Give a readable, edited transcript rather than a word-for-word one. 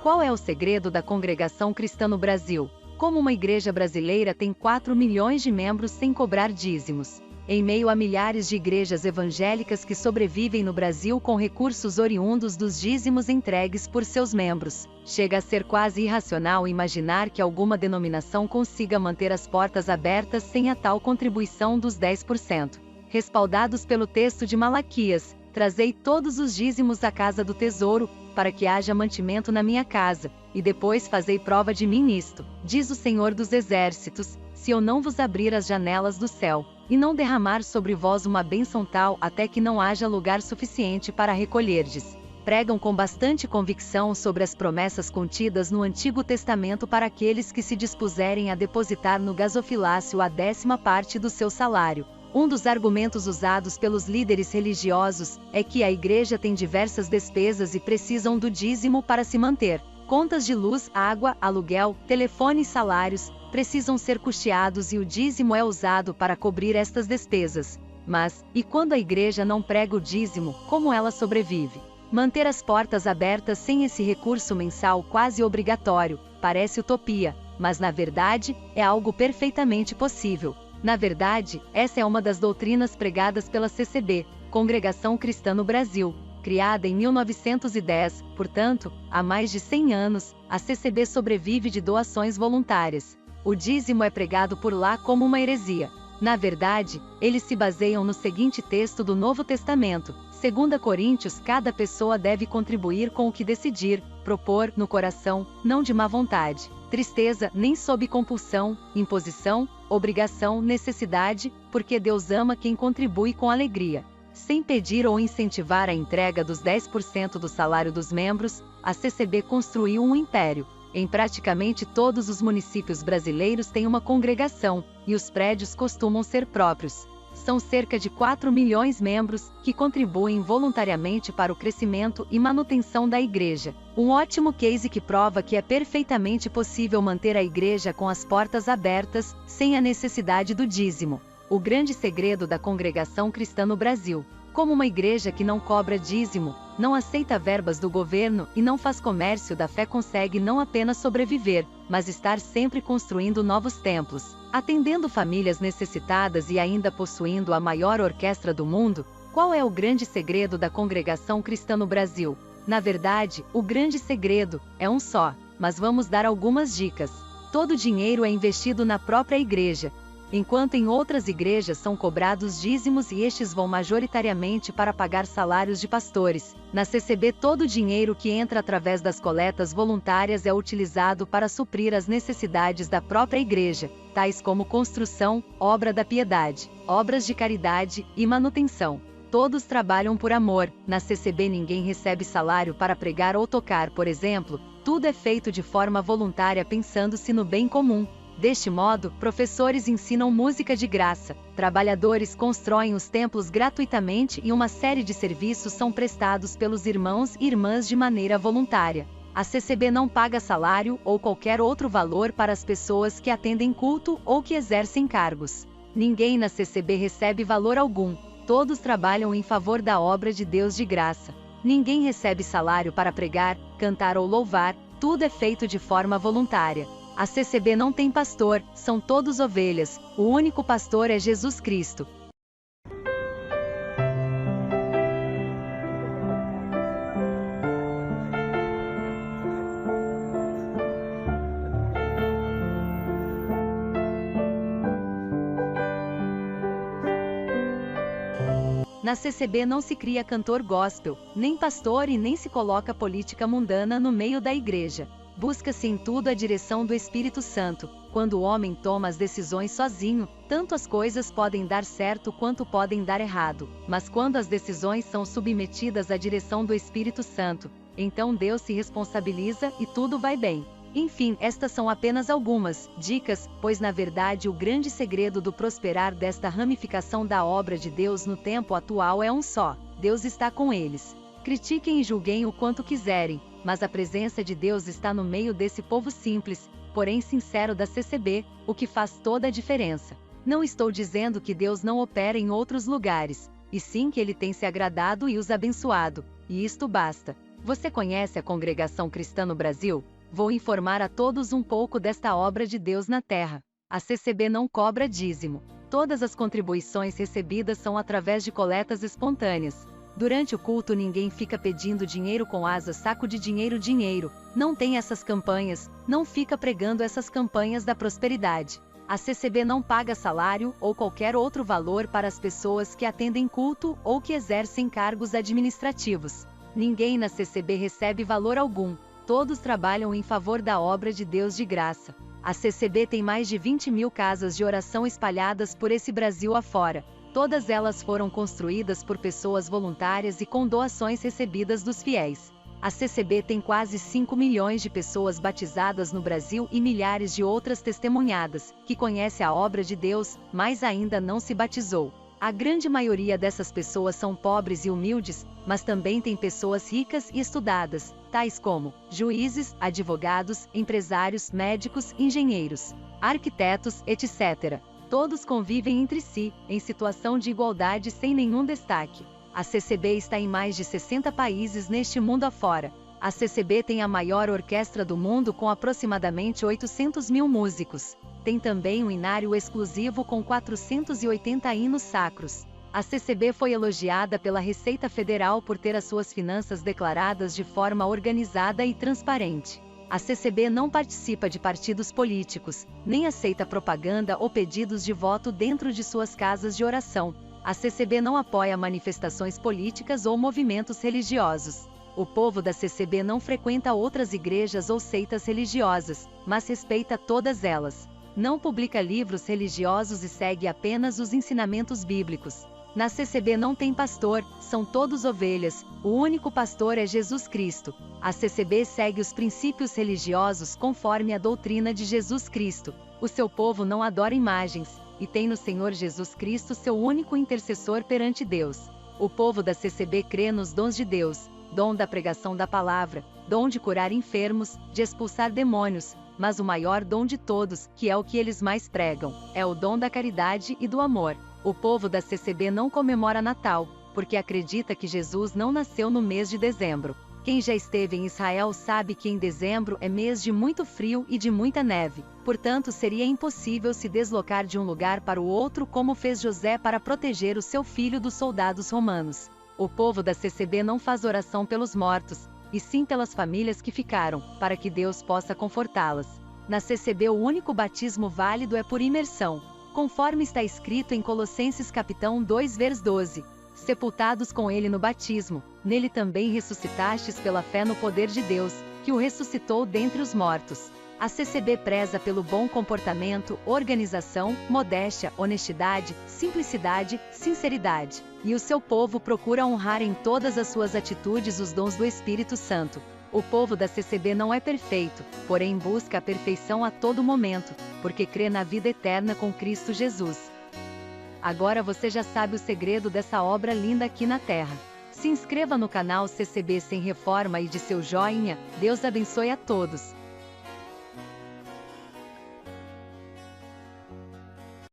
Qual é o segredo da congregação cristã no Brasil? Como uma igreja brasileira tem 4 milhões de membros sem cobrar dízimos? Em meio a milhares de igrejas evangélicas que sobrevivem no Brasil com recursos oriundos dos dízimos entregues por seus membros, chega a ser quase irracional imaginar que alguma denominação consiga manter as portas abertas sem a tal contribuição dos 10%. Respaldados pelo texto de Malaquias, trazei todos os dízimos à casa do tesouro, para que haja mantimento na minha casa, e depois fazei prova de mim nisto, diz o Senhor dos Exércitos, se eu não vos abrir as janelas do céu, e não derramar sobre vós uma bênção tal até que não haja lugar suficiente para recolherdes. Pregam com bastante convicção sobre as promessas contidas no Antigo Testamento para aqueles que se dispuserem a depositar no gasofilácio a 10ª parte do seu salário. Um dos argumentos usados pelos líderes religiosos é que a igreja tem diversas despesas e precisam do dízimo para se manter. Contas de luz, água, aluguel, telefone e salários precisam ser custeados e o dízimo é usado para cobrir estas despesas. Mas, e quando a igreja não prega o dízimo, como ela sobrevive? Manter as portas abertas sem esse recurso mensal quase obrigatório parece utopia, mas na verdade é algo perfeitamente possível. Na verdade, essa é uma das doutrinas pregadas pela CCB, Congregação Cristã no Brasil. Criada em 1910, portanto, há mais de 100 anos, a CCB sobrevive de doações voluntárias. O dízimo é pregado por lá como uma heresia. Na verdade, eles se baseiam no seguinte texto do Novo Testamento: 2 Coríntios, cada pessoa deve contribuir com o que decidir, propor, no coração, não de má vontade, tristeza, nem sob compulsão, imposição, obrigação, necessidade, porque Deus ama quem contribui com alegria. Sem pedir ou incentivar a entrega dos 10% do salário dos membros, a CCB construiu um império. Em praticamente todos os municípios brasileiros tem uma congregação, e os prédios costumam ser próprios. São cerca de 4 milhões de membros, que contribuem voluntariamente para o crescimento e manutenção da igreja. Um ótimo case que prova que é perfeitamente possível manter a igreja com as portas abertas, sem a necessidade do dízimo. O grande segredo da congregação cristã no Brasil. Como uma igreja que não cobra dízimo, não aceita verbas do governo e não faz comércio da fé consegue não apenas sobreviver, mas estar sempre construindo novos templos, atendendo famílias necessitadas e ainda possuindo a maior orquestra do mundo? Qual é o grande segredo da congregação cristã no Brasil? Na verdade, o grande segredo é um só, mas vamos dar algumas dicas. Todo o dinheiro é investido na própria igreja, enquanto em outras igrejas são cobrados dízimos e estes vão majoritariamente para pagar salários de pastores. Na CCB todo o dinheiro que entra através das coletas voluntárias é utilizado para suprir as necessidades da própria igreja, tais como construção, obra da piedade, obras de caridade e manutenção. Todos trabalham por amor. Na CCB ninguém recebe salário para pregar ou tocar, por exemplo, tudo é feito de forma voluntária pensando-se no bem comum. Deste modo, professores ensinam música de graça, trabalhadores constroem os templos gratuitamente e uma série de serviços são prestados pelos irmãos e irmãs de maneira voluntária. A CCB não paga salário ou qualquer outro valor para as pessoas que atendem culto ou que exercem cargos. Ninguém na CCB recebe valor algum, todos trabalham em favor da obra de Deus de graça. Ninguém recebe salário para pregar, cantar ou louvar, tudo é feito de forma voluntária. A CCB não tem pastor, são todos ovelhas, o único pastor é Jesus Cristo. Na CCB não se cria cantor gospel, nem pastor e nem se coloca política mundana no meio da igreja. Busca-se em tudo a direção do Espírito Santo. Quando o homem toma as decisões sozinho, tanto as coisas podem dar certo quanto podem dar errado. Mas quando as decisões são submetidas à direção do Espírito Santo, então Deus se responsabiliza e tudo vai bem. Enfim, estas são apenas algumas dicas, pois na verdade o grande segredo do prosperar desta ramificação da obra de Deus no tempo atual é um só: Deus está com eles. Critiquem e julguem o quanto quiserem, mas a presença de Deus está no meio desse povo simples, porém sincero da CCB, o que faz toda a diferença. Não estou dizendo que Deus não opera em outros lugares, e sim que Ele tem se agradado e os abençoado, e isto basta. Você conhece a Congregação Cristã no Brasil? Vou informar a todos um pouco desta obra de Deus na Terra. A CCB não cobra dízimo. Todas as contribuições recebidas são através de coletas espontâneas. Durante o culto ninguém fica pedindo dinheiro com asas, saco de dinheiro. Não tem essas campanhas, não fica pregando essas campanhas da prosperidade. A CCB não paga salário ou qualquer outro valor para as pessoas que atendem culto ou que exercem cargos administrativos. Ninguém na CCB recebe valor algum. Todos trabalham em favor da obra de Deus de graça. A CCB tem mais de 20.000 casas de oração espalhadas por esse Brasil afora. Todas elas foram construídas por pessoas voluntárias e com doações recebidas dos fiéis. A CCB tem quase 5 milhões de pessoas batizadas no Brasil e milhares de outras testemunhadas, que conhece a obra de Deus, mas ainda não se batizou. A grande maioria dessas pessoas são pobres e humildes, mas também tem pessoas ricas e estudadas, tais como juízes, advogados, empresários, médicos, engenheiros, arquitetos, etc. Todos convivem entre si, em situação de igualdade sem nenhum destaque. A CCB está em mais de 60 países neste mundo afora. A CCB tem a maior orquestra do mundo com aproximadamente 800.000 músicos. Tem também um inário exclusivo com 480 hinos sacros. A CCB foi elogiada pela Receita Federal por ter as suas finanças declaradas de forma organizada e transparente. A CCB não participa de partidos políticos, nem aceita propaganda ou pedidos de voto dentro de suas casas de oração. A CCB não apoia manifestações políticas ou movimentos religiosos. O povo da CCB não frequenta outras igrejas ou seitas religiosas, mas respeita todas elas. Não publica livros religiosos e segue apenas os ensinamentos bíblicos. Na CCB não tem pastor, são todos ovelhas, o único pastor é Jesus Cristo. A CCB segue os princípios religiosos conforme a doutrina de Jesus Cristo. O seu povo não adora imagens, e tem no Senhor Jesus Cristo seu único intercessor perante Deus. O povo da CCB crê nos dons de Deus, dom da pregação da palavra, dom de curar enfermos, de expulsar demônios, mas o maior dom de todos, que é o que eles mais pregam, é o dom da caridade e do amor. O povo da CCB não comemora Natal, porque acredita que Jesus não nasceu no mês de dezembro. Quem já esteve em Israel sabe que em dezembro é mês de muito frio e de muita neve, portanto seria impossível se deslocar de um lugar para o outro como fez José para proteger o seu filho dos soldados romanos. O povo da CCB não faz oração pelos mortos, e sim pelas famílias que ficaram, para que Deus possa confortá-las. Na CCB o único batismo válido é por imersão, conforme está escrito em Colossenses capítulo 2 vers 12. Sepultados com ele no batismo, nele também ressuscitastes pela fé no poder de Deus, que o ressuscitou dentre os mortos. A CCB preza pelo bom comportamento, organização, modéstia, honestidade, simplicidade, sinceridade. E o seu povo procura honrar em todas as suas atitudes os dons do Espírito Santo. O povo da CCB não é perfeito, porém busca a perfeição a todo momento, porque crê na vida eterna com Cristo Jesus. Agora você já sabe o segredo dessa obra linda aqui na Terra. Se inscreva no canal CCB Sem Reforma e de seu joinha. Deus abençoe a todos.